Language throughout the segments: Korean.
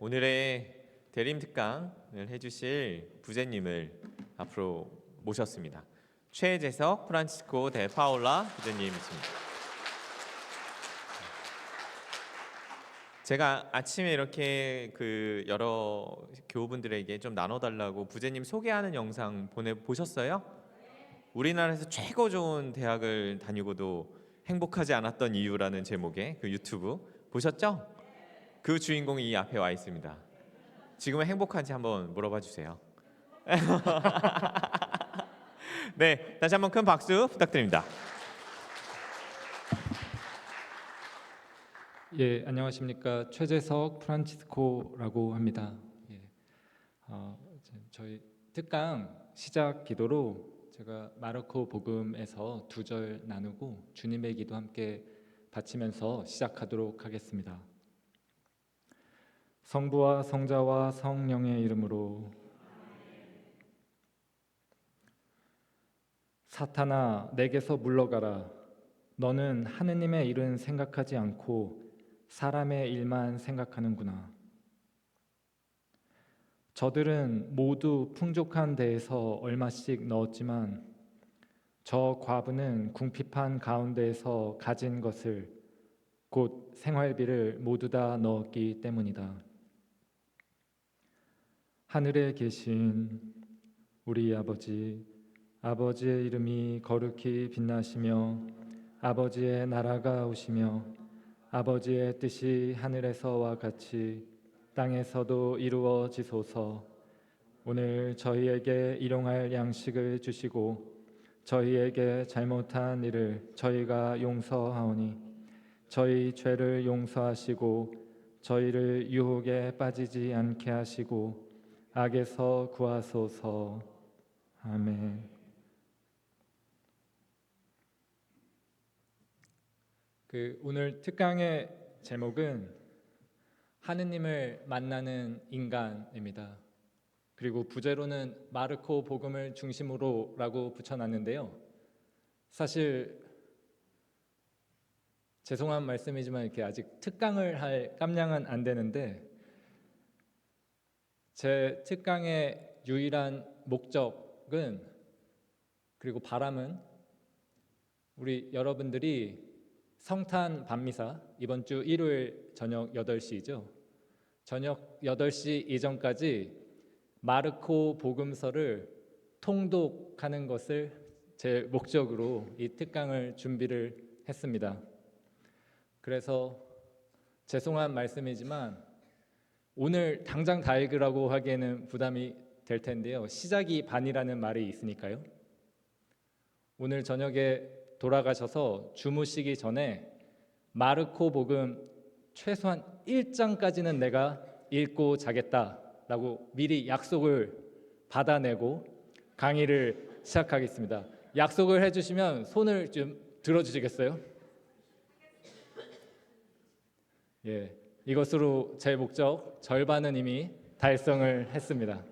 오늘의 대림 특강을 해주실 부제님을 앞으로 모셨습니다. 최재석 프란치스코 데 파올라 부제님이십니다. 제가 아침에 이렇게 여러 교우분들에게 좀 나눠달라고 부제님 소개하는 영상 보셨어요? 우리나라에서 최고 좋은 대학을 다니고도 행복하지 않았던 이유라는 제목의 그 유튜브 보셨죠? 그 주인공이 이 앞에 와 있습니다. 지금은 행복한지 한번 물어봐 주세요. 네, 다시 한번 큰 박수 부탁드립니다. 예, 안녕하십니까. 최재석 프란치스코라고 합니다. 예, 저희 특강 시작 기도로 제가 마르코 복음에서 2절 나누고 주님의 기도 함께 바치면서 시작하도록 하겠습니다. 성부와 성자와 성령의 이름으로. 사탄아, 내게서 물러가라. 너는 하느님의 일은 생각하지 않고 사람의 일만 생각하는구나. 저들은 모두 풍족한 데에서 얼마씩 넣었지만 저 과부는 궁핍한 가운데에서 가진 것을 곧 생활비를 모두 다 넣었기 때문이다. 하늘에 계신 우리 아버지, 아버지의 이름이 거룩히 빛나시며 아버지의 나라가 오시며 아버지의 뜻이 하늘에서와 같이 땅에서도 이루어지소서. 오늘 저희에게 일용할 양식을 주시고 저희에게 잘못한 일을 저희가 용서하오니 저희 죄를 용서하시고 저희를 유혹에 빠지지 않게 하시고 악에서 구하소서. 아멘. 오늘 특강의 제목은 하느님을 만나는 인간입니다. 그리고 부제로는 마르코 복음을 중심으로라고 붙여놨는데요. 사실 죄송한 말씀이지만 이렇게 아직 특강을 할 깜냥은 안 되는데 제 특강의 유일한 목적은 그리고 바람은 우리 여러분들이 성탄 밤미사 이번 주 일요일 저녁 8시죠. 저녁 8시 이전까지 마르코 복음서를 통독하는 것을 제 목적으로 이 특강을 준비를 했습니다. 그래서 죄송한 말씀이지만 오늘 당장 다 읽으라고 하기에는 부담이 될 텐데요. 시작이 반이라는 말이 있으니까요. 오늘 저녁에 돌아가셔서 주무시기 전에 마르코 복음 최소한 1장까지는 내가 읽고 자겠다라고 미리 약속을 받아내고 강의를 시작하겠습니다. 약속을 해주시면 손을 좀 들어주시겠어요? 예, 이것으로 제 목적 절반은 이미 달성을 했습니다.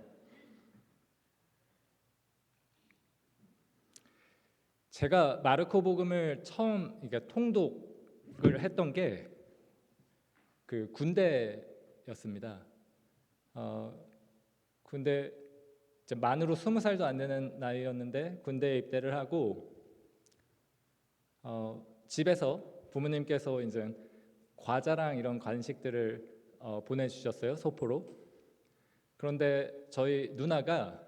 제가 마르코 복음을 처음 통독을 했던 게 군대였습니다. 군대 만으로 20살도 안 되는 나이였는데 군대에 입대를 하고 집에서 부모님께서 이제 과자랑 이런 간식들을 보내주셨어요, 소포로. 그런데 저희 누나가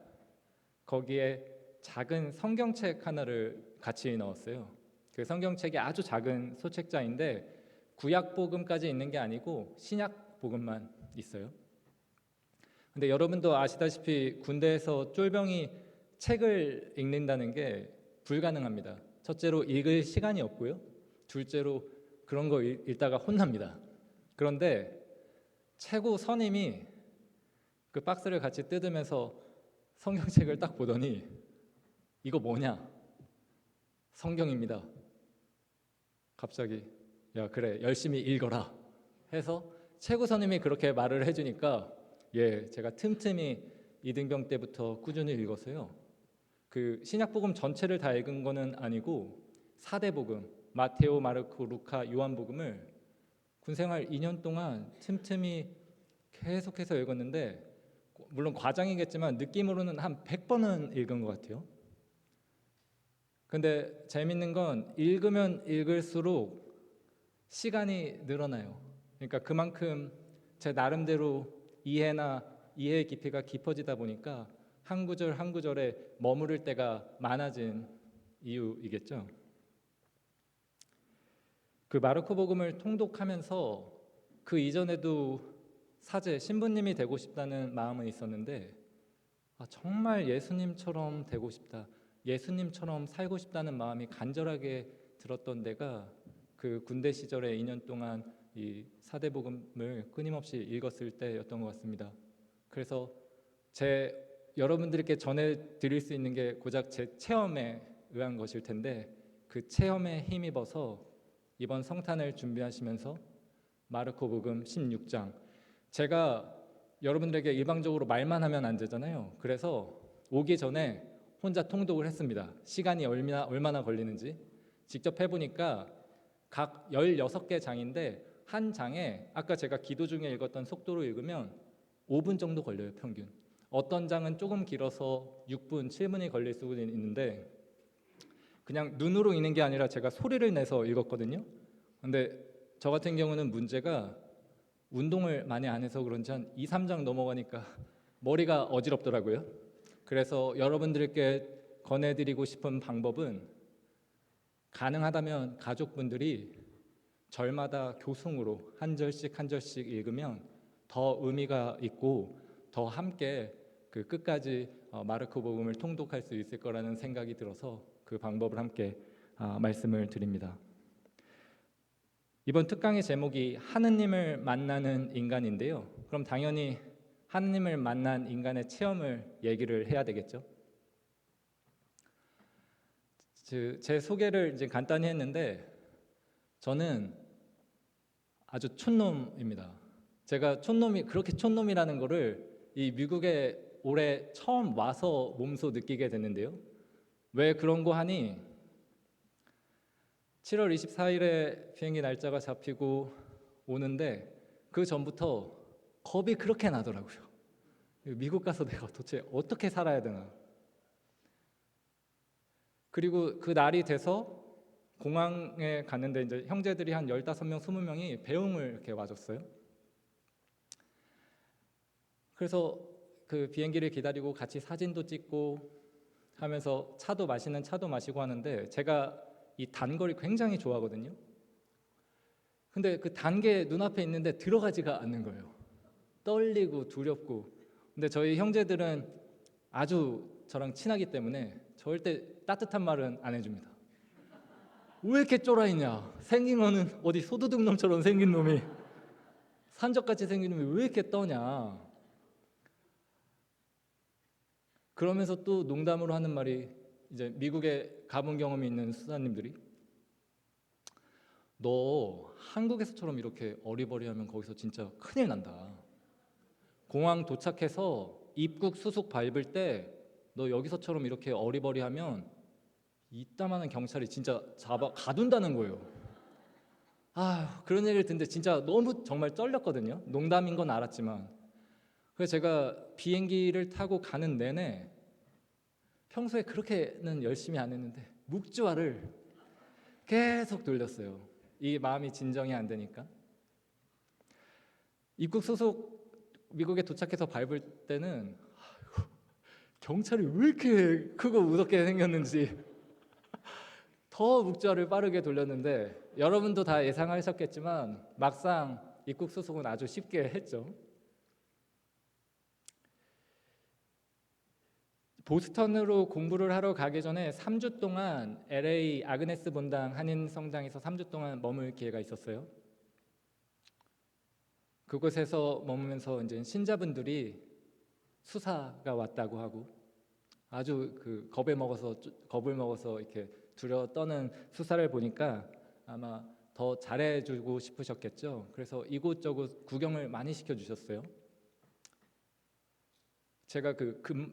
거기에 작은 성경책 하나를 같이 넣었어요. 그 성경책이 아주 작은 소책자인데 구약 복음까지 있는 게 아니고 신약 복음만 있어요. 근데 여러분도 아시다시피 군대에서 쫄병이 책을 읽는다는 게 불가능합니다. 첫째로 읽을 시간이 없고요. 둘째로 그런 거 읽다가 혼납니다. 그런데 최고 선임이 그 박스를 같이 뜯으면서 성경책을 딱 보더니 이거 뭐냐? 성경입니다. 갑자기 야 그래 열심히 읽어라 해서 최고 선임이 그렇게 말을 해주니까 제가 틈틈이 이등병 때부터 꾸준히 읽었어요. 그 신약복음 전체를 다 읽은 거는 아니고 4대 복음 마테오, 마르코, 루카, 요한복음을 군생활 2년 동안 틈틈이 계속해서 읽었는데 물론 과장이겠지만 느낌으로는 한 100번은 읽은 것 같아요. 근데 재밌는 건 읽으면 읽을수록 시간이 늘어나요. 그러니까 그만큼 제 나름대로 이해의 깊이가 깊어지다 보니까 한 구절 한 구절에 머무를 때가 많아진 이유이겠죠. 그 마르코 복음을 통독하면서 그 이전에도 신부님이 되고 싶다는 마음은 있었는데 정말 예수님처럼 되고 싶다, 예수님처럼 살고 싶다는 마음이 간절하게 들었던 데가 그 군대 시절에 2년 동안 이 사대복음을 끊임없이 읽었을 때였던 것 같습니다. 그래서 여러분들께 전해드릴 수 있는 게 고작 제 체험에 의한 것일 텐데 그 체험에 힘입어서 이번 성탄을 준비하시면서 마르코 복음 16장, 제가 여러분들에게 일방적으로 말만 하면 안 되잖아요. 그래서 오기 전에 혼자 통독을 했습니다. 시간이 얼마나 걸리는지 직접 해보니까 각 16개 장인데 한 장에 아까 제가 기도 중에 읽었던 속도로 읽으면 5분 정도 걸려요, 평균. 어떤 장은 조금 길어서 6분, 7분이 걸릴 수도 있는데 그냥 눈으로 읽는 게 아니라 제가 소리를 내서 읽었거든요. 근데 저 같은 경우는 문제가 운동을 많이 안 해서 그런지 한 2, 3장 넘어가니까 머리가 어지럽더라고요. 그래서 여러분들께 권해드리고 싶은 방법은 가능하다면 가족분들이 절마다 교승으로 한 절씩 한 절씩 읽으면 더 의미가 있고 더 함께 그 끝까지 마르코 복음을 통독할 수 있을 거라는 생각이 들어서 그 방법을 함께 말씀을 드립니다. 이번 특강의 제목이 하느님을 만나는 인간인데요. 그럼 당연히 하느님을 만난 인간의 체험을 얘기를 해야 되겠죠. 제 소개를 이제 간단히 했는데 저는 아주 촌놈입니다. 제가 그렇게 촌놈이라는 거를 이 미국에 올해 처음 와서 몸소 느끼게 됐는데요. 왜 그런 거 하니 7월 24일에 비행기 날짜가 잡히고 오는데 그 전부터 겁이 그렇게 나더라고요. 미국 가서 내가 도대체 어떻게 살아야 되나. 그리고 그 날이 돼서 공항에 갔는데 이제 형제들이 한 15명, 20명이 배웅을 이렇게 와줬어요. 그래서 그 비행기를 기다리고 같이 사진도 찍고 하면서 맛있는 차도 마시고 하는데 제가 이 단 거를 굉장히 좋아하거든요. 근데 그 단 게 눈앞에 있는데 들어가지가 않는 거예요. 떨리고 두렵고. 근데 저희 형제들은 아주 저랑 친하기 때문에 절대 따뜻한 말은 안 해줍니다. 왜 이렇게 쫄아있냐? 생긴 거는 어디 소도둑놈처럼 생긴 놈이, 산적같이 생긴 놈이 왜 이렇게 떠냐? 그러면서 또 농담으로 하는 말이, 이제 미국에 가본 경험이 있는 수사님들이, 너 한국에서처럼 이렇게 어리버리하면 거기서 진짜 큰일 난다. 공항 도착해서 입국 수속 밟을 때 너 여기서처럼 이렇게 어리버리하면 이따만한 경찰이 진짜 잡아 가둔다는 거예요. 그런 얘기를 듣는데 진짜 너무 정말 쩔렸거든요. 농담인 건 알았지만. 그래서 제가 비행기를 타고 가는 내내 평소에 그렇게는 열심히 안 했는데 묵주알을 계속 돌렸어요. 이 마음이 진정이 안 되니까. 입국 수속 미국에 도착해서 밟을 때는 경찰이 왜 이렇게 크고 무섭게 생겼는지 더 묵주알을 빠르게 돌렸는데, 여러분도 다 예상하셨겠지만 막상 입국 수속은 아주 쉽게 했죠. 보스턴으로 공부를 하러 가기 전에 3주 동안 LA 아그네스 본당 한인 성당에서 3주 동안 머물 기회가 있었어요. 그곳에서 머무면서 이제 신자분들이 수사가 왔다고 하고 아주 겁을 먹어서 이렇게 두려워 떠는 수사를 보니까 아마 더 잘해주고 싶으셨겠죠. 그래서 이곳저곳 구경을 많이 시켜주셨어요. 제가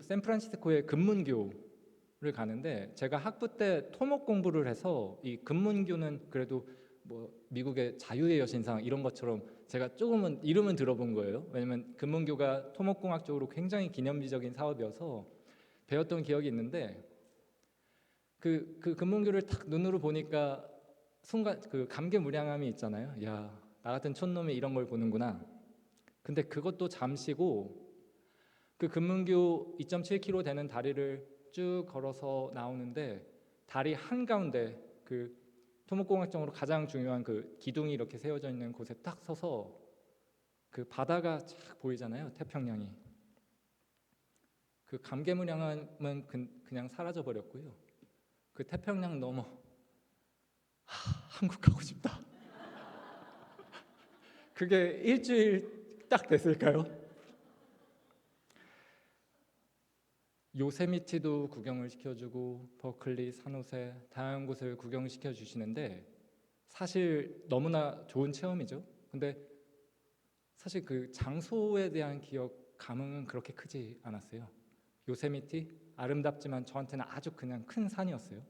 샌프란시스코의 금문교를 가는데, 제가 학부 때 토목 공부를 해서 이 금문교는 그래도 뭐 미국의 자유의 여신상 이런 것처럼 제가 조금은 이름은 들어본 거예요. 왜냐면 금문교가 토목공학적으로 굉장히 기념비적인 사업이어서 배웠던 기억이 있는데 그 금문교를 탁 눈으로 보니까 순간 그 감개무량함이 있잖아요. 야, 나 같은 촌놈이 이런 걸 보는구나. 근데 그것도 잠시고 그 금문교 2.7km 되는 다리를 쭉 걸어서 나오는데 다리 한가운데 그 토목공학적으로 가장 중요한 그 기둥이 이렇게 세워져 있는 곳에 딱 서서 그 바다가 쫙 보이잖아요. 태평양이. 그 감개무량함은 그냥 사라져 버렸고요. 그 태평양 넘어 한국 가고 싶다. 그게 일주일 딱 됐을까요? 요세미티도 구경을 시켜주고 버클리, 산호세 다양한 곳을 구경시켜 주시는데 사실 너무나 좋은 체험이죠. 근데 사실 그 장소에 대한 기억 감흥은 그렇게 크지 않았어요. 요세미티 아름답지만 저한테는 아주 그냥 큰 산이었어요.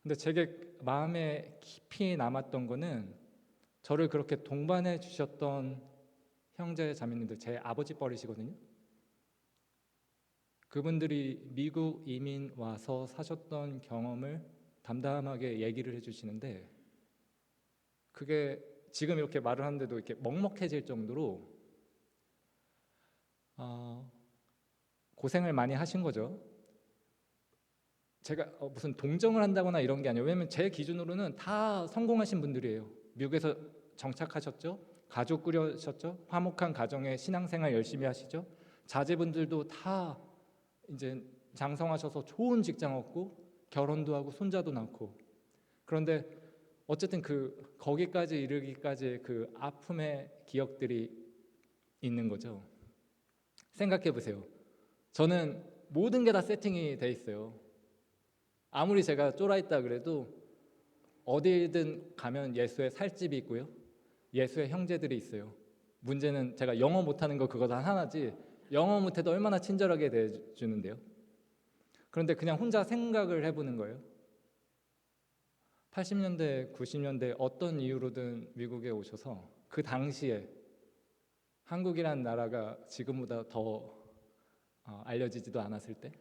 근데 제게 마음에 깊이 남았던 거는 저를 그렇게 동반해 주셨던 형제 자매님들, 제 아버지 뻘이시거든요. 그분들이 미국 이민 와서 사셨던 경험을 담담하게 얘기를 해주시는데 그게 지금 이렇게 말을 하는데도 이렇게 먹먹해질 정도로 고생을 많이 하신 거죠. 제가 무슨 동정을 한다거나 이런 게 아니에요. 왜냐면 제 기준으로는 다 성공하신 분들이에요. 미국에서 정착하셨죠. 가족 꾸려셨죠. 화목한 가정에 신앙생활 열심히 하시죠. 자제분들도 다 이제 장성하셔서 좋은 직장 얻고 결혼도 하고 손자도 낳고. 그런데 어쨌든 그 거기까지 이르기까지의 그 아픔의 기억들이 있는 거죠. 생각해 보세요. 저는 모든 게 다 세팅이 돼 있어요. 아무리 제가 쫄아있다 그래도 어디든 가면 예수의 살집이 있고요. 예수의 형제들이 있어요. 문제는 제가 영어 못하는 거 그거 다 하나지 영어 못해도 얼마나 친절하게 대해주는데요. 그런데 그냥 혼자 생각을 해보는 거예요. 80년대, 90년대 어떤 이유로든 미국에 오셔서 그 당시에 한국이라는 나라가 지금보다 더 알려지지도 않았을 때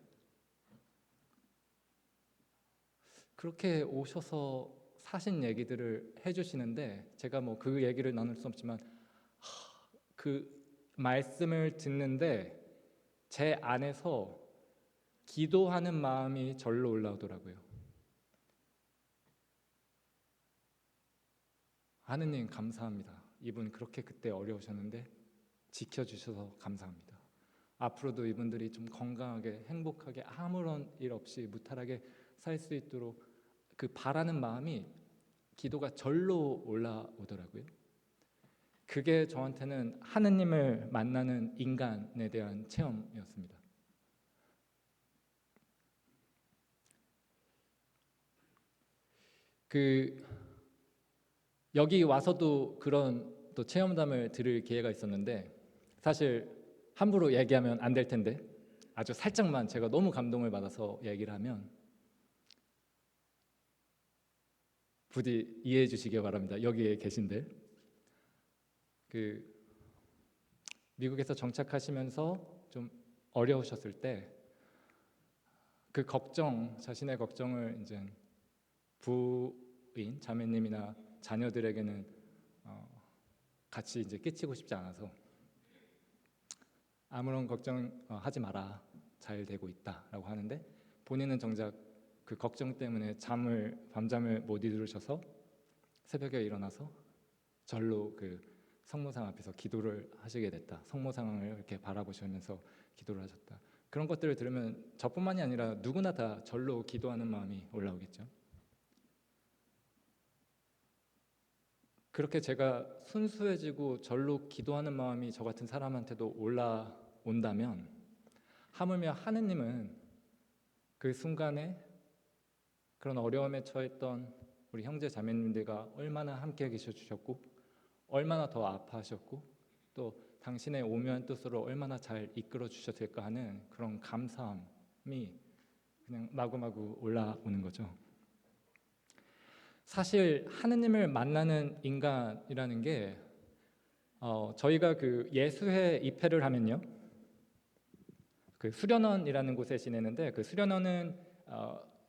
그렇게 오셔서 사신 얘기들을 해주시는데 제가 뭐 그 얘기를 나눌 수 없지만 그 말씀을 듣는데 제 안에서 기도하는 마음이 절로 올라오더라고요. 하느님 감사합니다. 이분 그렇게 그때 어려우셨는데 지켜주셔서 감사합니다. 앞으로도 이분들이 좀 건강하게 행복하게 아무런 일 없이 무탈하게 살 수 있도록 그 바라는 마음이 기도가 절로 올라오더라고요. 그게 저한테는 하느님을 만나는 인간에 대한 체험이었습니다. 그 여기 와서도 그런 또 체험담을 들을 기회가 있었는데 사실 함부로 얘기하면 안 될 텐데 아주 살짝만 제가 너무 감동을 받아서 얘기를 하면 부디 이해해 주시기 바랍니다. 여기에 계신들 그 미국에서 정착하시면서 좀 어려우셨을 때 그 걱정, 자신의 걱정을 이제 부인, 자매님이나 자녀들에게는 같이 이제 끼치고 싶지 않아서 아무런 걱정하지 마라, 잘 되고 있다라고 하는데 본인은 정작 그 걱정 때문에 밤잠을 못 이루셔서 새벽에 일어나서 절로 그 성모상 앞에서 기도를 하시게 됐다. 성모 상황을 이렇게 바라보시면서 기도를 하셨다. 그런 것들을 들으면 저뿐만이 아니라 누구나 다 절로 기도하는 마음이 올라오겠죠. 그렇게 제가 순수해지고 절로 기도하는 마음이 저 같은 사람한테도 올라온다면 하물며 하느님은 그 순간에 그런 어려움에 처했던 우리 형제 자매님들과 얼마나 함께 계셔 주셨고 얼마나 더 아파하셨고 또 당신의 오묘한 뜻으로 얼마나 잘 이끌어 주셨을까 하는 그런 감사함이 그냥 마구마구 올라오는 거죠. 사실 하느님을 만나는 인간이라는 게 저희가 그 예수회 입회를 하면요, 그 수련원이라는 곳에 지내는데 그 수련원은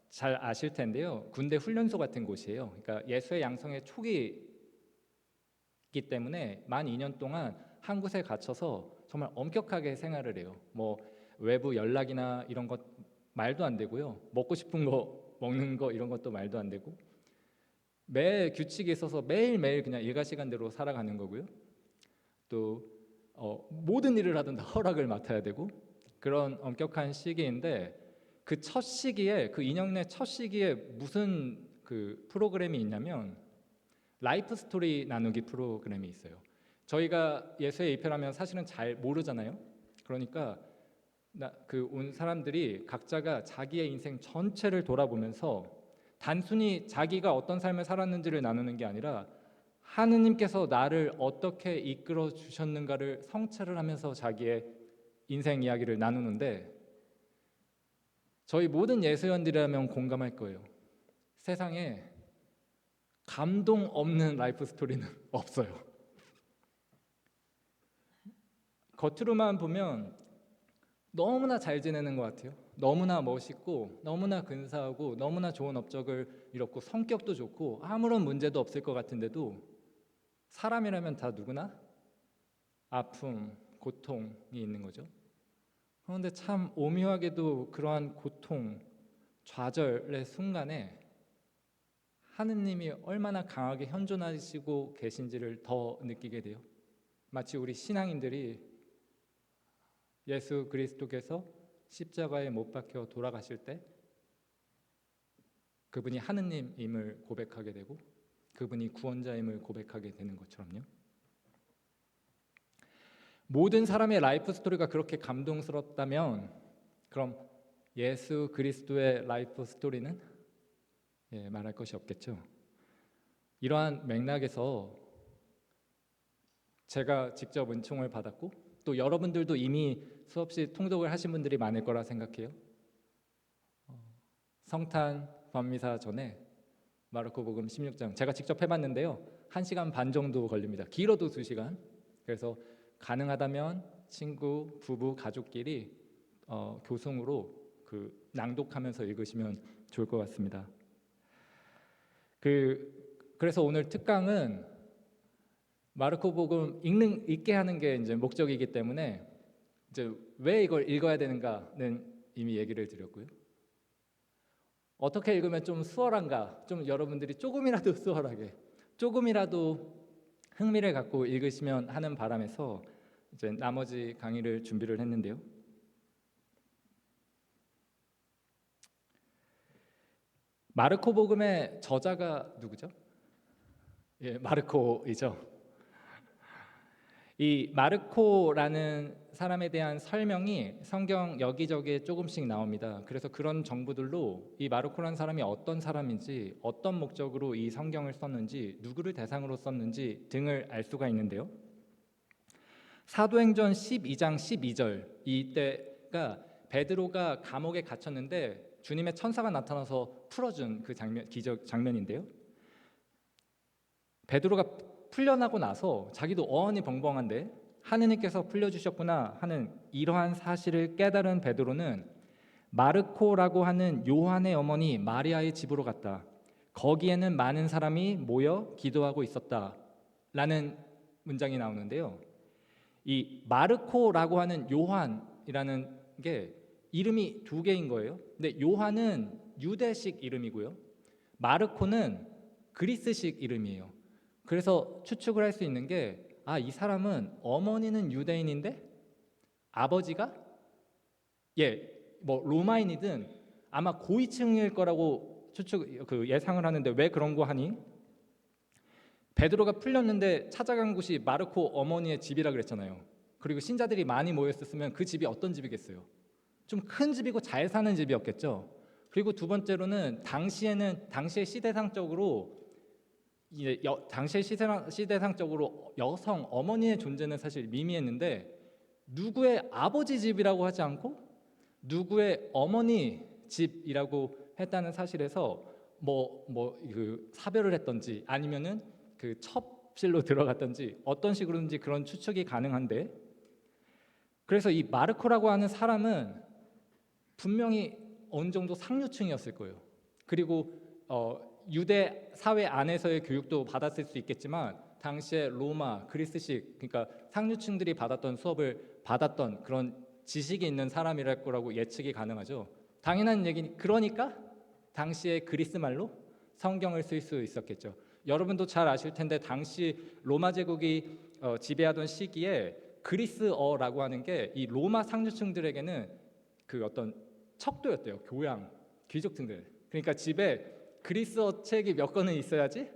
잘 아실 텐데요, 군대 훈련소 같은 곳이에요. 그러니까 예수회 양성의 초기이기 때문에 만 2년 동안 한 곳에 갇혀서 정말 엄격하게 생활을 해요. 뭐 외부 연락이나 이런 것 말도 안 되고요. 먹고 싶은 거 먹는 거 이런 것도 말도 안 되고 매 규칙이 있어서 매일매일 그냥 일과 시간대로 살아가는 거고요. 또 모든 일을 하든 다 허락을 맡아야 되고 그런 엄격한 시기인데 그 첫 시기에 그 2년 내 첫 시기에 무슨 그 프로그램이 있냐면 라이프 스토리 나누기 프로그램이 있어요. 저희가 예수에 입회하면 사실은 잘 모르잖아요. 그러니까 그 온 사람들이 각자가 자기의 인생 전체를 돌아보면서 단순히 자기가 어떤 삶을 살았는지를 나누는 게 아니라 하느님께서 나를 어떻게 이끌어 주셨는가를 성찰을 하면서 자기의 인생 이야기를 나누는데 저희 모든 예수연들이라면 공감할 거예요. 세상에 감동 없는 라이프 스토리는 없어요. 겉으로만 보면 너무나 잘 지내는 것 같아요. 너무나 멋있고 너무나 근사하고 너무나 좋은 업적을 이뤘고 성격도 좋고 아무런 문제도 없을 것 같은데도 사람이라면 다 누구나 아픔, 고통이 있는 거죠. 그런데 참 오묘하게도 그러한 고통, 좌절의 순간에 하느님이 얼마나 강하게 현존하시고 계신지를 더 느끼게 돼요. 마치 우리 신앙인들이 예수 그리스도께서 십자가에 못 박혀 돌아가실 때 그분이 하느님임을 고백하게 되고 그분이 구원자임을 고백하게 되는 것처럼요. 모든 사람의 라이프 스토리가 그렇게 감동스럽다면 그럼 예수 그리스도의 라이프 스토리는 말할 것이 없겠죠. 이러한 맥락에서 제가 직접 은총을 받았고 또 여러분들도 이미 수없이 통독을 하신 분들이 많을 거라 생각해요. 성탄 밤미사 전에 마르코복음 16장 제가 직접 해봤는데요. 1시간 반 정도 걸립니다. 길어도 2시간. 그래서 가능하다면 친구, 부부, 가족끼리 교송으로 그 낭독하면서 읽으시면 좋을 것 같습니다. 그래서 오늘 특강은 마르코복음 읽게 하는 게 이제 목적이기 때문에 이제 왜 이걸 읽어야 되는가는 이미 얘기를 드렸고요. 어떻게 읽으면 좀 수월한가, 좀 여러분들이 조금이라도 수월하게, 조금이라도 흥미를 갖고 읽으시면 하는 바람에서 이제 나머지 강의를 준비를 했는데요. 마르코복음의 저자가 누구죠? 마르코이죠. 이 마르코라는 사람에 대한 설명이 성경 여기저기에 조금씩 나옵니다. 그래서 그런 정보들로 이 마르코라는 사람이 어떤 사람인지, 어떤 목적으로 이 성경을 썼는지, 누구를 대상으로 썼는지 등을 알 수가 있는데요. 사도행전 12장 12절 이때가 베드로가 감옥에 갇혔는데 주님의 천사가 나타나서 풀어준 그 기적 장면인데요. 베드로가 풀려나고 나서 자기도 어안이 벙벙한데 하느님께서 풀려주셨구나 하는 이러한 사실을 깨달은 베드로는 마르코라고 하는 요한의 어머니 마리아의 집으로 갔다. 거기에는 많은 사람이 모여 기도하고 있었다 라는 문장이 나오는데요. 이 마르코라고 하는 요한이라는 게 이름이 2개인 거예요. 근데 요한은 유대식 이름이고요. 마르코는 그리스식 이름이에요. 그래서 추측을 할 수 있는 게 이 사람은 어머니는 유대인인데 아버지가 로마인이든 아마 고위층일 거라고 예상을 하는데 왜 그런 거 하니? 베드로가 풀렸는데 찾아간 곳이 마르코 어머니의 집이라 그랬잖아요. 그리고 신자들이 많이 모였었으면 그 집이 어떤 집이겠어요? 좀 큰 집이고 잘 사는 집이었겠죠. 그리고 두 번째로는 당시의 시대상적으로 당시의 시대상적으로 여성 어머니의 존재는 사실 미미했는데 누구의 아버지 집이라고 하지 않고 누구의 어머니 집이라고 했다는 사실에서 그 사별을 했던지 아니면은 그 첫 사업실로 들어갔던지 어떤 식으로든지 그런 추측이 가능한데, 그래서 이 마르코라고 하는 사람은 분명히 어느 정도 상류층이었을 거예요. 그리고 유대 사회 안에서의 교육도 받았을 수 있겠지만 당시에 로마, 그리스식, 그러니까 상류층들이 받았던 수업을 받았던 그런 지식이 있는 사람이랄 거라고 예측이 가능하죠. 당연한 얘기니, 그러니까 당시에 그리스 말로 성경을 쓸 수 있었겠죠. 여러분도 잘 아실 텐데 당시 로마 제국이 지배하던 시기에 그리스어라고 하는 게 이 로마 상류층들에게는 그 어떤 척도였대요. 교양, 귀족층들. 그러니까 집에 그리스어 책이 몇 권은 있어야지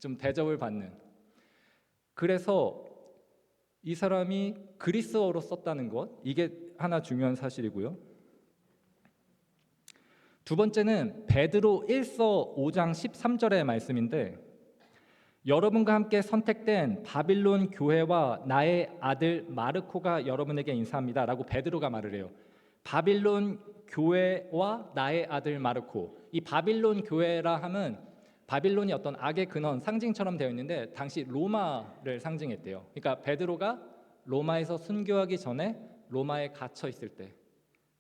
좀 대접을 받는. 그래서 이 사람이 그리스어로 썼다는 것, 이게 하나 중요한 사실이고요. 두 번째는 베드로 1서 5장 13절의 말씀인데, 여러분과 함께 선택된 바빌론 교회와 나의 아들 마르코가 여러분에게 인사합니다 라고 베드로가 말을 해요. 바빌론 교회와 나의 아들 마르코. 이 바빌론 교회라 함은 바빌론이 어떤 악의 근원, 상징처럼 되어 있는데 당시 로마를 상징했대요. 그러니까 베드로가 로마에서 순교하기 전에 로마에 갇혀 있을 때,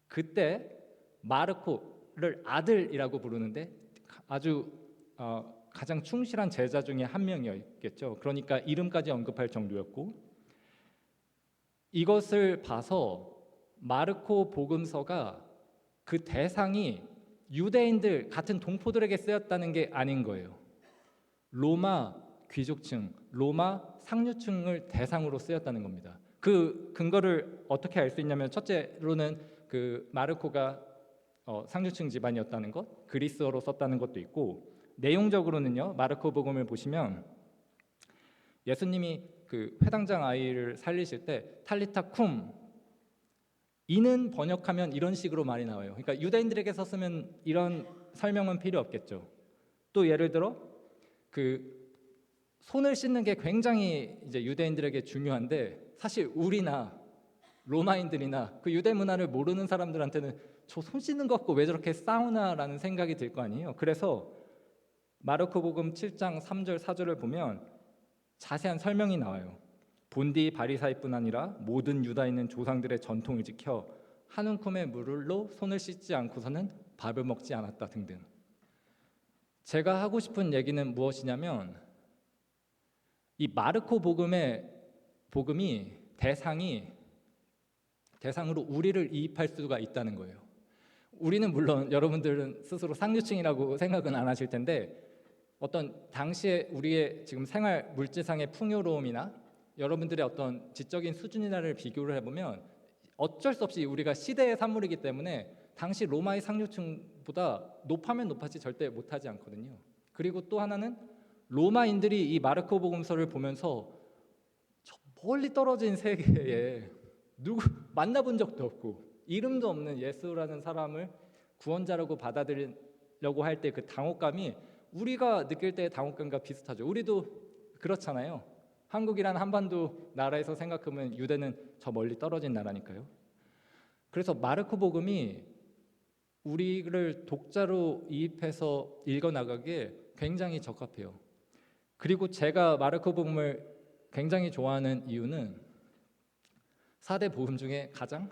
그때 마르코를 아들이라고 부르는데 아주 가장 충실한 제자 중에 한 명이었겠죠. 그러니까 이름까지 언급할 정도였고, 이것을 봐서 마르코 복음서가 그 대상이 유대인들 같은 동포들에게 쓰였다는 게 아닌 거예요. 로마 귀족층, 로마 상류층을 대상으로 쓰였다는 겁니다. 그 근거를 어떻게 알 수 있냐면, 첫째로는 그 마르코가 상류층 집안이었다는 것, 그리스어로 썼다는 것도 있고, 내용적으로는요, 마르코 복음을 보시면 예수님이 그 회당장 아이를 살리실 때 탈리타 쿰, 이는 번역하면 이런 식으로 말이 나와요. 그러니까 유대인들에게 썼으면 이런 설명은 필요 없겠죠. 또 예를 들어 그 손을 씻는 게 굉장히 이제 유대인들에게 중요한데, 사실 우리나 로마인들이나 그 유대 문화를 모르는 사람들한테는 저 손 씻는 것 같고 왜 저렇게 싸우나라는 생각이 들 거 아니에요. 그래서 마르코복음 7장 3절 4절을 보면 자세한 설명이 나와요. 본디 바리사이뿐 아니라 모든 유다인은 조상들의 전통을 지켜 한 움큼의 물로 손을 씻지 않고서는 밥을 먹지 않았다 등등. 제가 하고 싶은 얘기는 무엇이냐면, 이 마르코 복음이 대상으로 우리를 이입할 수가 있다는 거예요. 우리는 물론 여러분들은 스스로 상류층이라고 생각은 안 하실 텐데, 어떤 당시에 우리의 지금 생활 물질상의 풍요로움이나 여러분들의 어떤 지적인 수준이나를 비교를 해보면 어쩔 수 없이 우리가 시대의 산물이기 때문에 당시 로마의 상류층보다 높아면 높았지 절대 못하지 않거든요. 그리고 또 하나는 로마인들이 이 마르코 복음서를 보면서 저 멀리 떨어진 세계에 누구 만나본 적도 없고 이름도 없는 예수라는 사람을 구원자라고 받아들이려고 할 때 그 당혹감이 우리가 느낄 때의 당혹감과 비슷하죠. 우리도 그렇잖아요. 한국이란 한반도 나라에서 생각하면 유대는 저 멀리 떨어진 나라니까요. 그래서 마르코 복음이 우리를 독자로 이입해서 읽어나가기에 굉장히 적합해요. 그리고 제가 마르코 복음을 굉장히 좋아하는 이유는 4대 복음 중에 가장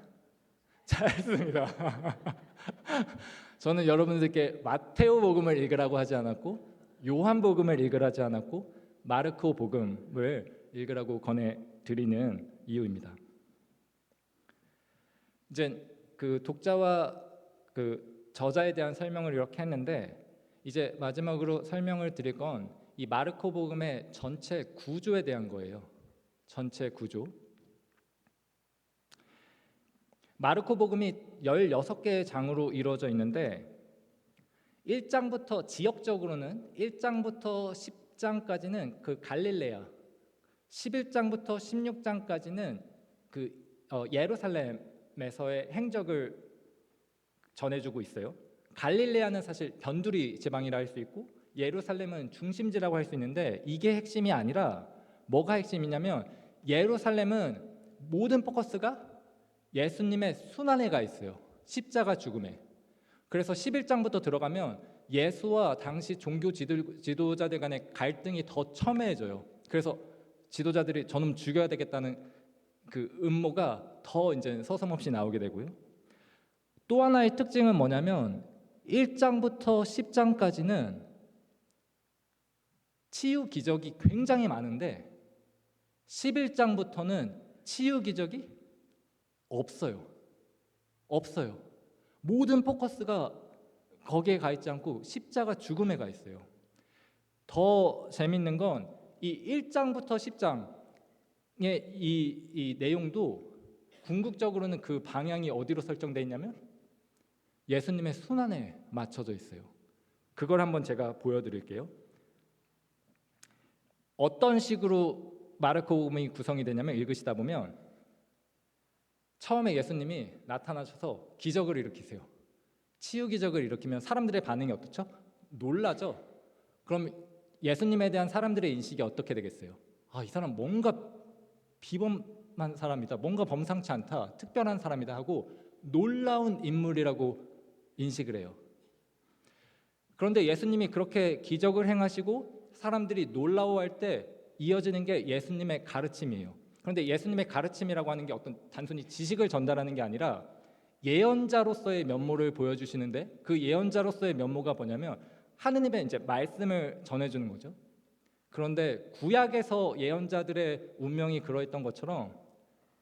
짧습니다. 저는 여러분들께 마테오 복음을 읽으라고 하지 않았고, 요한 복음을 읽으라지 않았고, 마르코 복음을 읽으라고 권해드리는 이유입니다. 이제 그 독자와 그 저자에 대한 설명을 이렇게 했는데, 이제 마지막으로 설명을 드릴 건 이 마르코 복음의 전체 구조에 대한 거예요. 전체 구조. 마르코 복음이 16개의 장으로 이루어져 있는데 1장부터 지역적으로는 1장부터 10장까지는 그 갈릴레아, 11장부터 16장까지는 그 예루살렘에서의 행적을 전해주고 있어요. 갈릴레아는 사실 변두리 지방이라 할 수 있고 예루살렘은 중심지라고 할 수 있는데, 이게 핵심이 아니라 뭐가 핵심이냐면 예루살렘은 모든 포커스가 예수님의 순환에 가 있어요. 십자가 죽음에. 그래서 11장부터 들어가면 예수와 당시 종교 지도자들 간의 갈등이 더 첨예해져요. 그래서 지도자들이 저놈 죽여야 되겠다는 그 음모가 더 이제 서슴없이 나오게 되고요. 또 하나의 특징은 뭐냐면 1장부터 10장까지는 치유 기적이 굉장히 많은데 11장부터는 치유 기적이 없어요. 없어요. 모든 포커스가 거기에 가 있지 않고 십자가 죽음에 가 있어요. 더 재밌는 건 이 1장부터 10장의 이 내용도 궁극적으로는 그 방향이 어디로 설정되어 있냐면 예수님의 순환에 맞춰져 있어요. 그걸 한번 제가 보여드릴게요. 어떤 식으로 마르코복음이 구성이 되냐면 읽으시다 보면 처음에 예수님이 나타나셔서 기적을 일으키세요. 치유 기적을 일으키면 사람들의 반응이 어떻죠? 놀라죠. 그럼 예수님에 대한 사람들의 인식이 어떻게 되겠어요? 아, 이 사람 뭔가 비범한 사람이다, 뭔가 범상치 않다, 특별한 사람이다 하고 놀라운 인물이라고 인식을 해요. 그런데 예수님이 그렇게 기적을 행하시고 사람들이 놀라워할 때 이어지는 게 예수님의 가르침이에요. 그런데 예수님의 가르침이라고 하는 게 어떤 단순히 지식을 전달하는 게 아니라 예언자로서의 면모를 보여주시는데, 그 예언자로서의 면모가 뭐냐면 하느님의 이제 말씀을 전해주는 거죠. 그런데 구약에서 예언자들의 운명이 그러했던 것처럼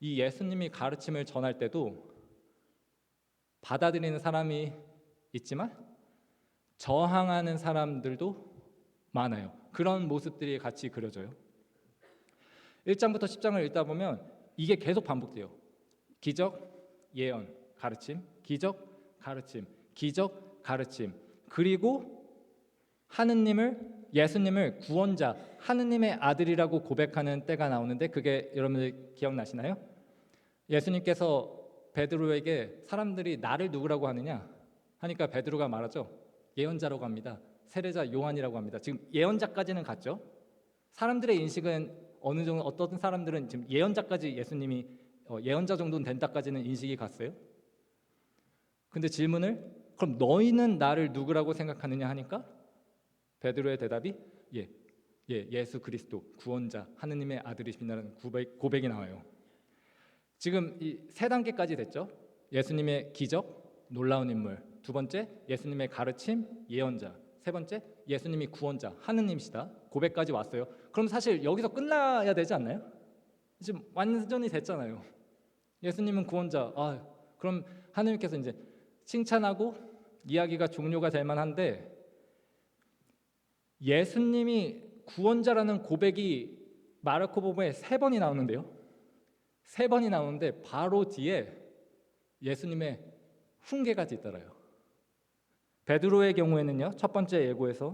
이 예수님이 가르침을 전할 때도 받아들이는 사람이 있지만 저항하는 사람들도 많아요. 그런 모습들이 같이 그려져요. 1장부터 10장을 읽다 보면 이게 계속 반복돼요. 기적, 예언, 가르침, 기적, 가르침, 기적, 가르침. 그리고 예수님을 구원자, 하느님의 아들이라고 고백하는 때가 나오는데 그게 여러분들 기억나시나요? 예수님께서 베드로에게 사람들이 나를 누구라고 하느냐 하니까 베드로가 말하죠. 예언자라고 합니다. 세례자 요한이라고 합니다. 지금 예언자까지는 갔죠. 사람들의 인식은 어느 정도, 어떤 사람들은 지금 예언자까지 예수님이 예언자 정도는 된다까지는 인식이 갔어요. 근데 질문을 그럼 너희는 나를 누구라고 생각하느냐 하니까 베드로의 대답이 예수 그리스도 구원자 하느님의 아들이십니다라는 고백이 나와요. 지금 이 세 단계까지 됐죠. 예수님의 기적, 놀라운 인물. 두 번째, 예수님의 가르침, 예언자. 세 번째, 예수님이 구원자, 하느님이시다. 고백까지 왔어요. 그럼 사실 여기서 끝나야 되지 않나요? 지금 완전히 됐잖아요. 예수님은 구원자. 그럼 하느님께서 이제 칭찬하고 이야기가 종료가 될 만한데 예수님이 구원자라는 고백이 마르코복음에 3번이 나오는데요. 3번이 나오는데 바로 뒤에 예수님의 훈계가 뒤따라요. 베드로의 경우에는요, 첫 번째 예고에서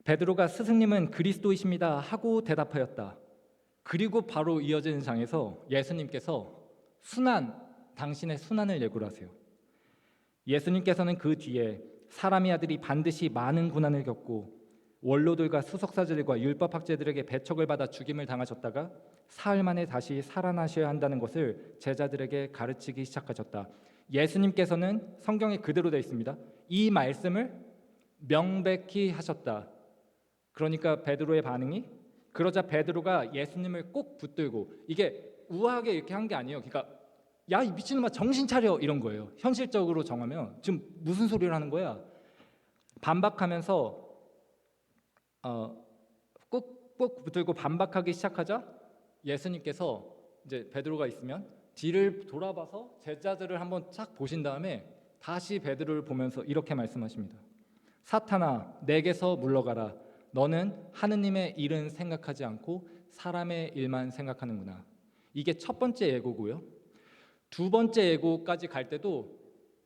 베드로가 스승님은 그리스도이십니다 하고 대답하였다. 그리고 바로 이어지는 장에서 예수님께서 당신의 순환을 예고를 하세요. 예수님께서는 그 뒤에 사람의 아들이 반드시 많은 고난을 겪고 원로들과 수석사들과 율법학자들에게 배척을 받아 죽임을 당하셨다가 사흘 만에 다시 살아나셔야 한다는 것을 제자들에게 가르치기 시작하셨다. 예수님께서는 성경에 그대로 되어 있습니다. 이 말씀을 명백히 하셨다. 그러니까 베드로의 반응이, 그러자 베드로가 예수님을 꼭 붙들고, 이게 우아하게 이렇게 한 게 아니에요. 그러니까 야, 이 미친놈아 정신 차려 이런 거예요. 현실적으로 정하면 지금 무슨 소리를 하는 거야? 반박하면서 꾹꾹 붙들고 반박하기 시작하자 예수님께서 이제 베드로가 있으면 뒤를 돌아봐서 제자들을 한번 쫙 보신 다음에 다시 베드로를 보면서 이렇게 말씀하십니다. 사탄아, 내게서 물러가라. 너는 하느님의 일은 생각하지 않고 사람의 일만 생각하는구나. 이게 첫 번째 예고고요. 두 번째 예고까지 갈 때도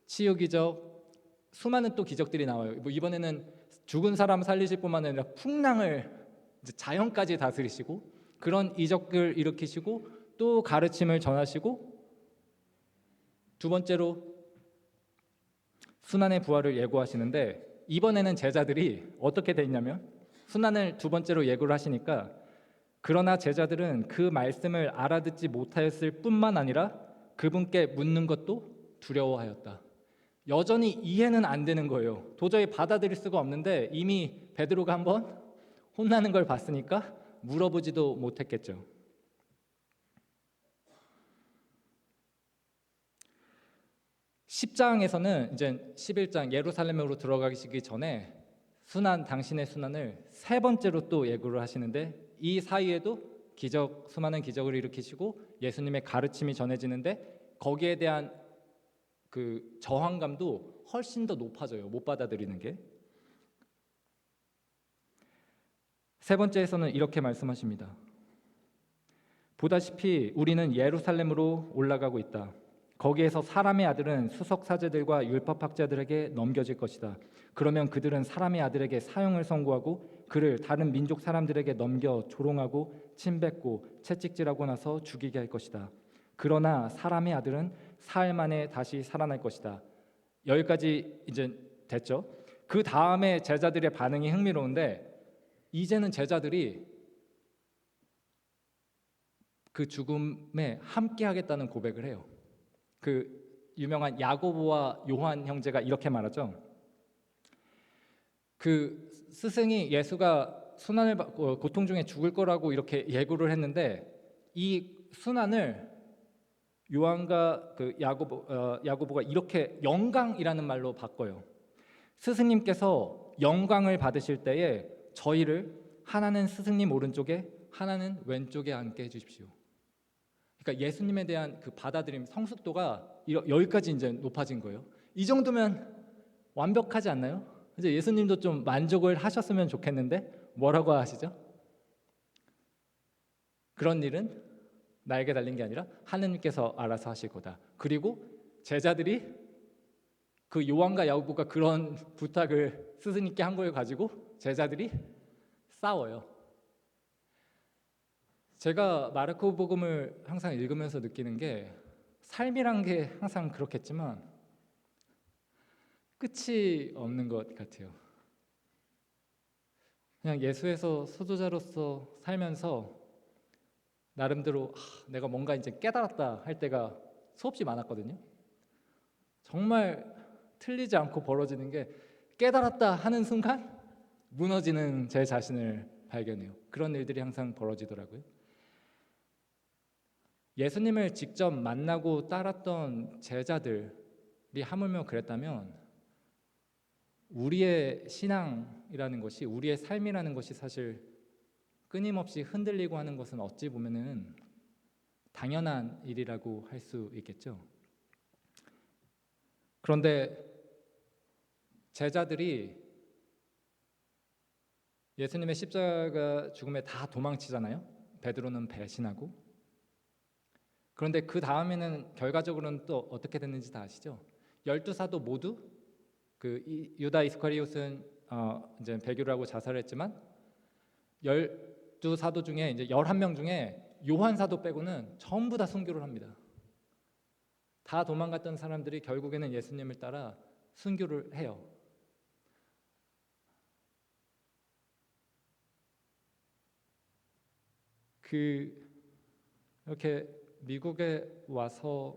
치유 기적, 수많은 또 기적들이 나와요. 이번에는 죽은 사람 살리실 뿐만 아니라 풍랑을 자연까지 다스리시고 그런 이적을 일으키시고 또 가르침을 전하시고, 두 번째로 순환의 부활을 예고하시는데 이번에는 제자들이 어떻게 돼 있냐면 순환을 두 번째로 예고를 하시니까 그러나 제자들은 그 말씀을 알아듣지 못하였을 뿐만 아니라 그분께 묻는 것도 두려워하였다. 여전히 이해는 안 되는 거예요. 도저히 받아들일 수가 없는데 이미 베드로가 한번 혼나는 걸 봤으니까 물어보지도 못했겠죠. 10장에서는 이제 11장 예루살렘으로 들어가시기 전에 당신의 순환을 세 번째로 또 예고를 하시는데, 이 사이에도 수많은 기적을 일으키시고 예수님의 가르침이 전해지는데 거기에 대한 그 저항감도 훨씬 더 높아져요. 못 받아들이는 게. 세 번째에서는 이렇게 말씀하십니다. 보다시피 우리는 예루살렘으로 올라가고 있다. 거기에서 사람의 아들은 수석 사제들과 율법학자들에게 넘겨질 것이다. 그러면 그들은 사람의 아들에게 사형을 선고하고 그를 다른 민족 사람들에게 넘겨 조롱하고 침뱉고 채찍질하고 나서 죽이게 할 것이다. 그러나 사람의 아들은 사흘 만에 다시 살아날 것이다. 여기까지 이제 됐죠. 그 다음에 제자들의 반응이 흥미로운데, 이제는 제자들이 그 죽음에 함께 하겠다는 고백을 해요. 그 유명한 야고보와 요한 형제가 이렇게 말하죠. 그 스승이 예수가 순환을 받고 고통 중에 죽을 거라고 이렇게 예고를 했는데, 이 순환을 요한과 그 야고보가 이렇게 영광이라는 말로 바꿔요. 스승님께서 영광을 받으실 때에 저희를 하나는 스승님 오른쪽에 하나는 왼쪽에 앉게 해주십시오. 그러니까 예수님에 대한 그 받아들임 성숙도가 여기까지 이제 높아진 거예요. 이 정도면 완벽하지 않나요? 이제 예수님도 좀 만족을 하셨으면 좋겠는데 뭐라고 하시죠? 그런 일은 나에게 달린 게 아니라 하느님께서 알아서 하실 거다. 그리고 제자들이 그 요한과 야고보가 그런 부탁을 스승님께 한 걸 가지고 제자들이 싸워요. 제가 마르코 복음을 항상 읽으면서 느끼는 게, 삶이란 게 항상 그렇겠지만 끝이 없는 것 같아요. 그냥 예수에서 소조자로서 살면서 나름대로 내가 뭔가 이제 깨달았다 할 때가 수없이 많았거든요. 정말 틀리지 않고 벌어지는 게, 깨달았다 하는 순간 무너지는 제 자신을 발견해요. 그런 일들이 항상 벌어지더라고요. 예수님을 직접 만나고 따랐던 제자들이 하물며 그랬다면, 우리의 신앙이라는 것이, 우리의 삶이라는 것이 사실 끊임없이 흔들리고 하는 것은 어찌 보면은 당연한 일이라고 할 수 있겠죠. 그런데 제자들이 예수님의 십자가 죽음에 다 도망치잖아요. 베드로는 배신하고. 그런데 그 다음에는 결과적으로는 또 어떻게 됐는지 다 아시죠? 12사도 모두, 그 유다 이스카리옷은 이제 배교를 하고 자살했지만 12사도 중에 이제 11명 중에 요한 사도 빼고는 전부 다 순교를 합니다. 다 도망갔던 사람들이 결국에는 예수님을 따라 순교를 해요. 이렇게 미국에 와서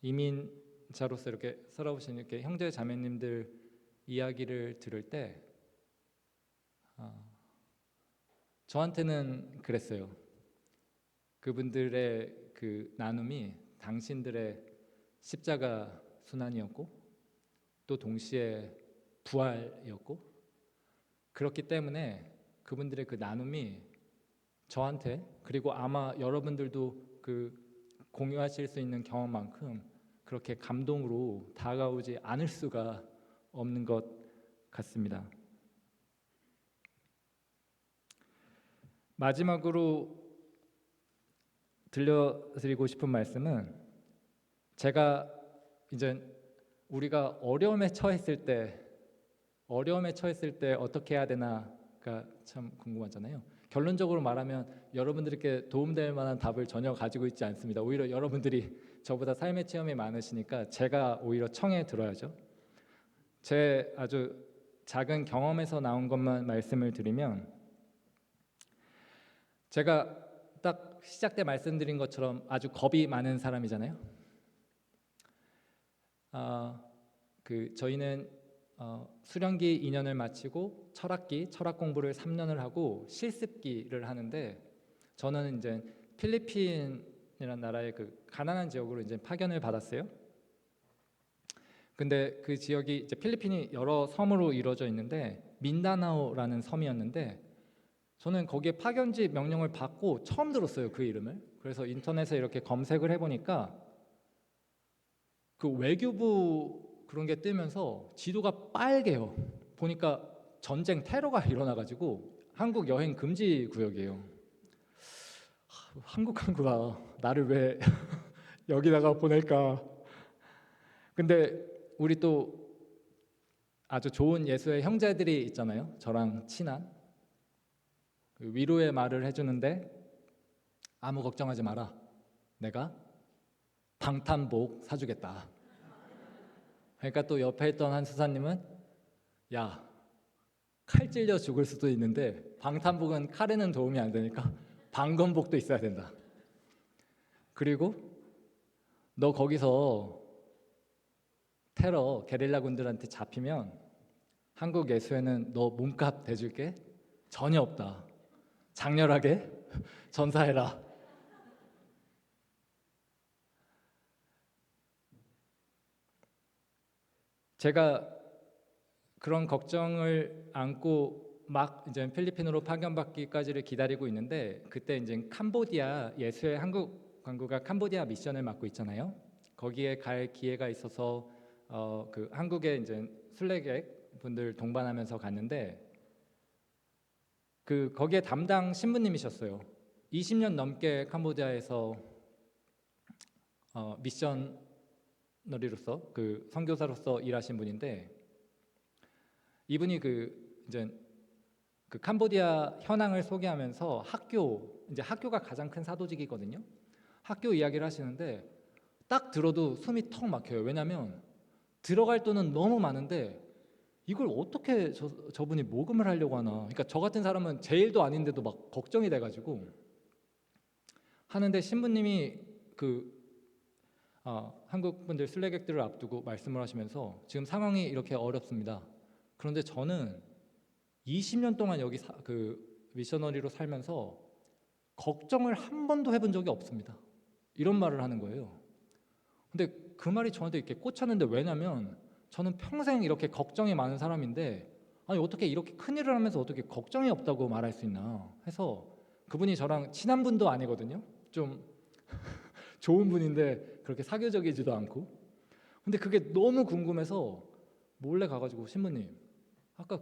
이민자로서 이렇게 살아오신 이렇게 형제 자매님들 이야기를 들을 때 저한테는 그랬어요. 그분들의 그 나눔이 당신들의 십자가 순환이었고 또 동시에 부활이었고, 그렇기 때문에 그분들의 그 나눔이 저한테, 그리고 아마 여러분들도 그 공유하실 수 있는 경험만큼 그렇게 감동으로 다가오지 않을 수가 없는 것 같습니다. 마지막으로 들려드리고 싶은 말씀은, 제가 이제 우리가 어려움에 처했을 때 어떻게 해야 되나가 참 궁금하잖아요. 결론적으로 말하면 여러분들께 도움될 만한 답을 전혀 가지고 있지 않습니다. 오히려 여러분들이 저보다 삶의 체험이 많으시니까 제가 오히려 청해 들어야죠. 제 아주 작은 경험에서 나온 것만 말씀을 드리면, 제가 딱 시작 때 말씀드린 것처럼 아주 겁이 많은 사람이잖아요. 저희는 수련기 2년을 마치고 철학 공부를 3년을 하고 실습기를 하는데, 저는 이제 필리핀이라는 나라의 그 가난한 지역으로 이제 파견을 받았어요. 근데 그 지역이 이제 필리핀이 여러 섬으로 이루어져 있는데 민다나오라는 섬이었는데, 저는 거기에 파견지 명령을 받고 처음 들었어요, 그 이름을. 그래서 인터넷에 이렇게 검색을 해보니까 그 외교부 그런 게 뜨면서 지도가 빨개요. 보니까 전쟁 테러가 일어나가지고 한국 여행 금지 구역이에요. 한국 항구가 나를 왜 여기다가 보낼까. 근데 우리 또 아주 좋은 예수의 형제들이 있잖아요, 저랑 친한. 그 위로의 말을 해주는데, 아무 걱정하지 마라, 내가 방탄복 사주겠다. 그러니까 또 옆에 있던 한 수사님은, 야, 칼 찔려 죽을 수도 있는데 방탄복은 칼에는 도움이 안 되니까 방검복도 있어야 된다. 그리고 너 거기서 테러 게릴라 군들한테 잡히면 한국 예수회는 너 몸값 대줄게 전혀 없다. 장렬하게 전사해라. 제가 그런 걱정을 안고 막 이제 필리핀으로 파견받기까지를 기다리고 있는데, 그때 이제 캄보디아 예수의 한국 광구가 캄보디아 미션을 맡고 있잖아요. 거기에 갈 기회가 있어서 그 한국에 이제 순례객 분들 동반하면서 갔는데, 그 거기에 담당 신부님이셨어요. 20년 넘게 캄보디아에서 미셔너리로서 그 선교사로서 일하신 분인데, 이분이 이제 그 캄보디아 현황을 소개하면서 학교가 가장 큰 사도직이거든요. 학교 이야기를 하시는데 딱 들어도 숨이 턱 막혀요. 왜냐하면 들어갈 돈은 너무 많은데 이걸 어떻게 저분이 모금을 하려고 하나. 그러니까 저 같은 사람은 제 일도 아닌데도 막 걱정이 돼가지고 하는데, 신부님이 한국 분들 순례객들을 앞두고 말씀을 하시면서, 지금 상황이 이렇게 어렵습니다. 그런데 저는 20년 동안 여기 미셔너리로 살면서 걱정을 한 번도 해본 적이 없습니다. 이런 말을 하는 거예요. 근데 그 말이 저한테 이렇게 꽂혔는데, 왜냐면 저는 평생 이렇게 걱정이 많은 사람인데, 아니 어떻게 이렇게 큰일을 하면서 어떻게 걱정이 없다고 말할 수 있나 해서, 그분이 저랑 친한 분도 아니거든요. 좀 좋은 분인데 그렇게 사교적이지도 않고. 근데 그게 너무 궁금해서 몰래 가가지고, 신부님 아까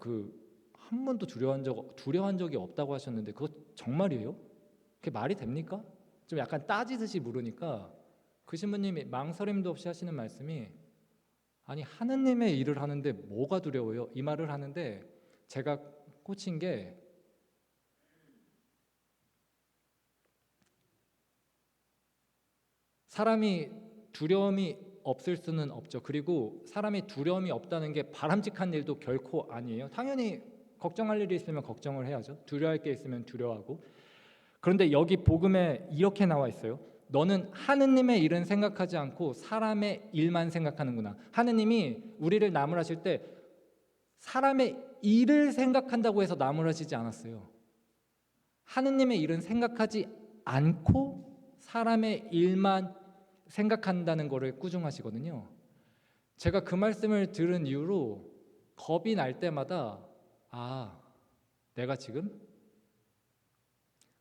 한 번도 두려워한 적이 없다고 하셨는데 그거 정말이에요? 그게 말이 됩니까? 좀 약간 따지듯이 물으니까 그 신부님이 망설임도 없이 하시는 말씀이, 아니 하느님의 일을 하는데 뭐가 두려워요? 이 말을 하는데, 제가 꽂힌 게, 사람이 두려움이 없을 수는 없죠. 그리고 사람이 두려움이 없다는 게 바람직한 일도 결코 아니에요. 당연히 걱정할 일이 있으면 걱정을 해야죠. 두려워할 게 있으면 두려워하고. 그런데 여기 복음에 이렇게 나와 있어요. 너는 하느님의 일은 생각하지 않고 사람의 일만 생각하는구나. 하느님이 우리를 나무라실 때 사람의 일을 생각한다고 해서 나무라지지 않았어요. 하느님의 일은 생각하지 않고 사람의 일만 생각한다는 것을 꾸중하시거든요. 제가 그 말씀을 들은 이후로 겁이 날 때마다, 내가 지금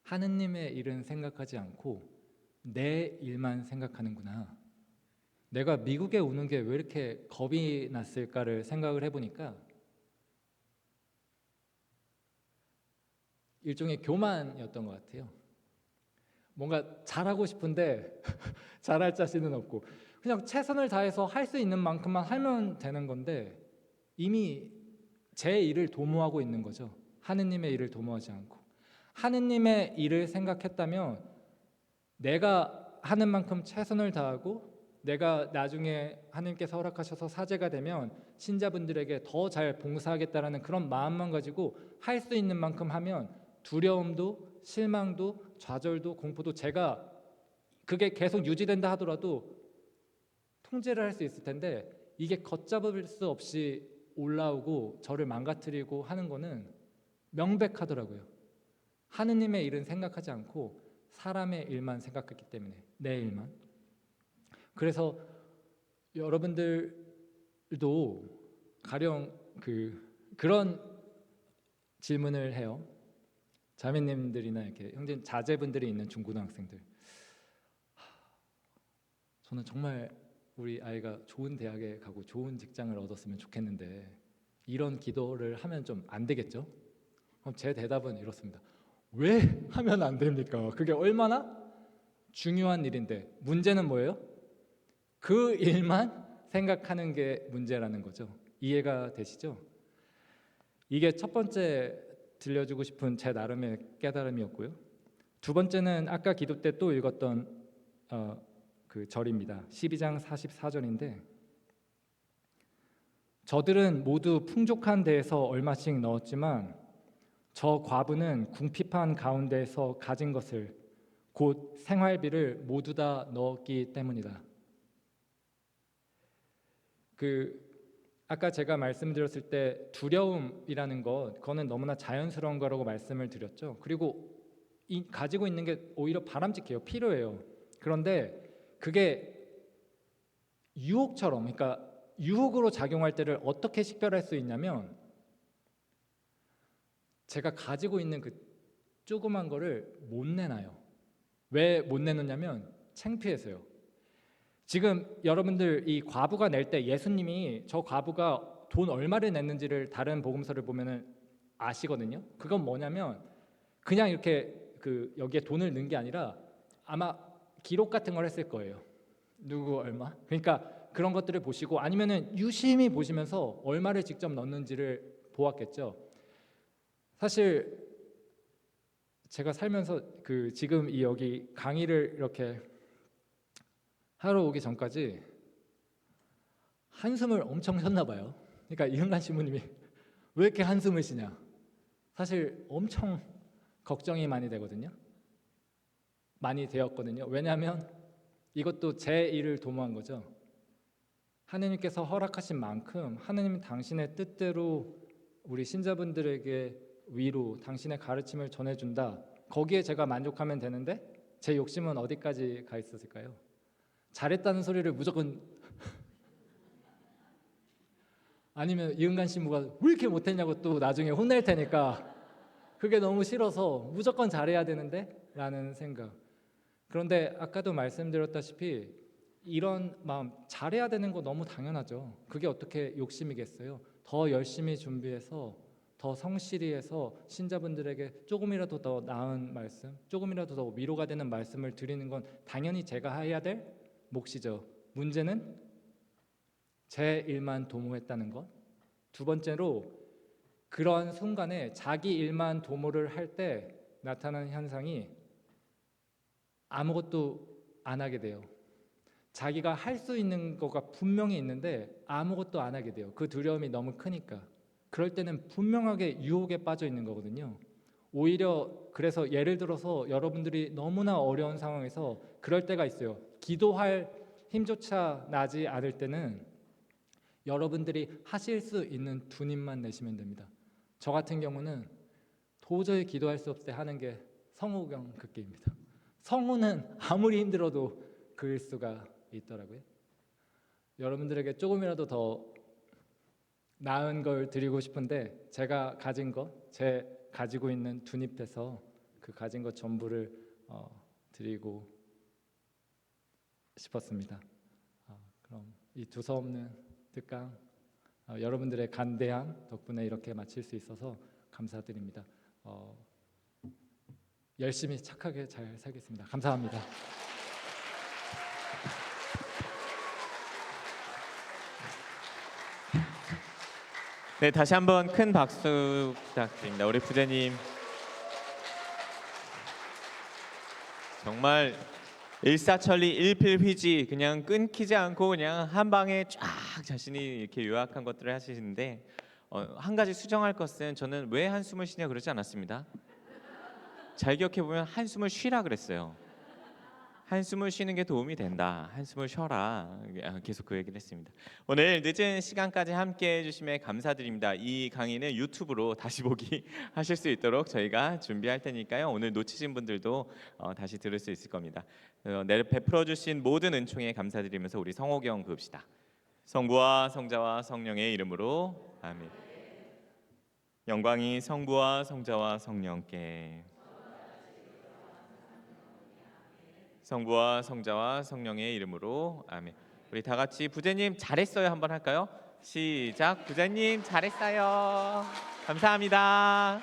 하느님의 일은 생각하지 않고 내 일만 생각하는구나. 내가 미국에 오는 게 왜 이렇게 겁이 났을까를 생각을 해보니까, 일종의 교만이었던 것 같아요. 뭔가 잘하고 싶은데 잘할 자신은 없고, 그냥 최선을 다해서 할 수 있는 만큼만 하면 되는 건데 이미 제 일을 도모하고 있는 거죠. 하느님의 일을 도모하지 않고. 하느님의 일을 생각했다면 내가 하는 만큼 최선을 다하고, 내가 나중에 하느님께서 허락하셔서 사제가 되면 신자분들에게 더 잘 봉사하겠다라는 그런 마음만 가지고 할 수 있는 만큼 하면, 두려움도 실망도 좌절도 공포도 제가 그게 계속 유지된다 하더라도 통제를 할 수 있을 텐데, 이게 걷잡을 수 없이 올라오고 저를 망가뜨리고 하는 거는 명백하더라고요. 하느님의 일은 생각하지 않고 사람의 일만 생각했기 때문에, 내 일만. 그래서 여러분들도 가령 그런 질문을 해요. 자매님들이나 이렇게 형제 자제분들이 있는 중고등학생들, 저는 정말 우리 아이가 좋은 대학에 가고 좋은 직장을 얻었으면 좋겠는데 이런 기도를 하면 좀 안 되겠죠? 그럼 제 대답은 이렇습니다. 왜 하면 안 됩니까? 그게 얼마나 중요한 일인데. 문제는 뭐예요? 그 일만 생각하는 게 문제라는 거죠. 이해가 되시죠? 이게 첫 번째 들려주고 싶은 제 나름의 깨달음이었고요. 두 번째는 아까 기도 때 또 읽었던 그 절입니다. 12장 44절인데, 저들은 모두 풍족한 데에서 얼마씩 넣었지만 저 과부는 궁핍한 가운데에서 가진 것을, 곧 생활비를 모두 다 넣었기 때문이다. 아까 제가 말씀드렸을 때 두려움이라는 그거는 너무나 자연스러운 거라고 말씀을 드렸죠. 그리고 가지고 있는 게 오히려 바람직해요. 필요해요. 그런데 그게 유혹처럼, 그러니까 유혹으로 작용할 때를 어떻게 식별할 수 있냐면, 제가 가지고 있는 그 조그만 거를 못 내놔요. 왜 못 내놓냐면 창피해서요. 지금 여러분들 이 과부가 낼 때 예수님이 저 과부가 돈 얼마를 냈는지를 다른 복음서를 보면은 아시거든요. 그건 뭐냐면 그냥 이렇게 여기에 돈을 넣은 게 아니라 아마 기록 같은 걸 했을 거예요. 누구 얼마? 그러니까 그런 것들을 보시고, 아니면은 유심히 보시면서 얼마를 직접 넣는지를 보았겠죠. 사실 제가 살면서 지금 여기 강의를 이렇게 하러 오기 전까지 한숨을 엄청 쉬었나 봐요. 그러니까 이은간 신부님이 왜 이렇게 한숨을 쉬냐, 사실 엄청 걱정이 많이 되거든요. 많이 되었거든요. 왜냐하면 이것도 제 일을 도모한 거죠. 하느님께서 허락하신 만큼 하느님은 당신의 뜻대로 우리 신자분들에게 위로, 당신의 가르침을 전해준다. 거기에 제가 만족하면 되는데 제 욕심은 어디까지 가 있었을까요? 잘했다는 소리를 무조건 아니면 이은간 신부가 왜 이렇게 못했냐고 또 나중에 혼낼 테니까 그게 너무 싫어서 무조건 잘해야 되는데 라는 생각. 그런데 아까도 말씀드렸다시피 이런 마음, 잘해야 되는 거 너무 당연하죠. 그게 어떻게 욕심이겠어요? 더 열심히 준비해서 더 성실히 해서 신자분들에게 조금이라도 더 나은 말씀, 조금이라도 더 위로가 되는 말씀을 드리는 건 당연히 제가 해야 될 몫이죠. 문제는 제 일만 도모했다는 것. 두 번째로, 그런 순간에 자기 일만 도모를 할 때 나타나는 현상이 아무것도 안 하게 돼요. 자기가 할 수 있는 거가 분명히 있는데 아무것도 안 하게 돼요. 그 두려움이 너무 크니까. 그럴 때는 분명하게 유혹에 빠져 있는 거거든요. 오히려 그래서 예를 들어서 여러분들이 너무나 어려운 상황에서 그럴 때가 있어요. 기도할 힘조차 나지 않을 때는 여러분들이 하실 수 있는 두 입만 내시면 됩니다. 저 같은 경우는 도저히 기도할 수 없을 때 하는 게 성호경 긋기입니다. 성우는 아무리 힘들어도 그을 수가 있더라고요. 여러분들에게 조금이라도 더 나은 걸 드리고 싶은데 제가 가진 것, 제 가지고 있는 두 입에서 그 가진 것 전부를 드리고 싶었습니다. 그럼 이 두서없는 특강 여러분들의 간대함 덕분에 이렇게 마칠 수 있어서 감사드립니다. 열심히 착하게 잘 살겠습니다. 감사합니다. 네, 다시 한번 큰 박수 부탁드립니다. 우리 부제님 정말 일사천리 일필휘지 그냥 끊기지 않고 그냥 한 방에 쫙 자신이 이렇게 요약한 것들을 하시는데 한 가지 수정할 것은 저는 왜 한숨을 쉬냐 그러지 않았습니다. 잘 기억해 보면 한숨을 쉬라 그랬어요. 한숨을 쉬는 게 도움이 된다. 한숨을 쉬어라. 계속 그 얘기를 했습니다. 오늘 늦은 시간까지 함께 해주심에 감사드립니다. 이 강의는 유튜브로 다시 보기 하실 수 있도록 저희가 준비할 테니까요. 오늘 놓치신 분들도 다시 들을 수 있을 겁니다. 내 베풀어 주신 모든 은총에 감사드리면서 우리 성호경 그읍시다. 성부와 성자와 성령의 이름으로 아멘. 영광이 성부와 성자와 성령께. 성부와 성자와 성령의 이름으로 아멘. 우리 다 같이 부제님 잘했어요 한번 할까요? 시작. 부제님 잘했어요. 감사합니다.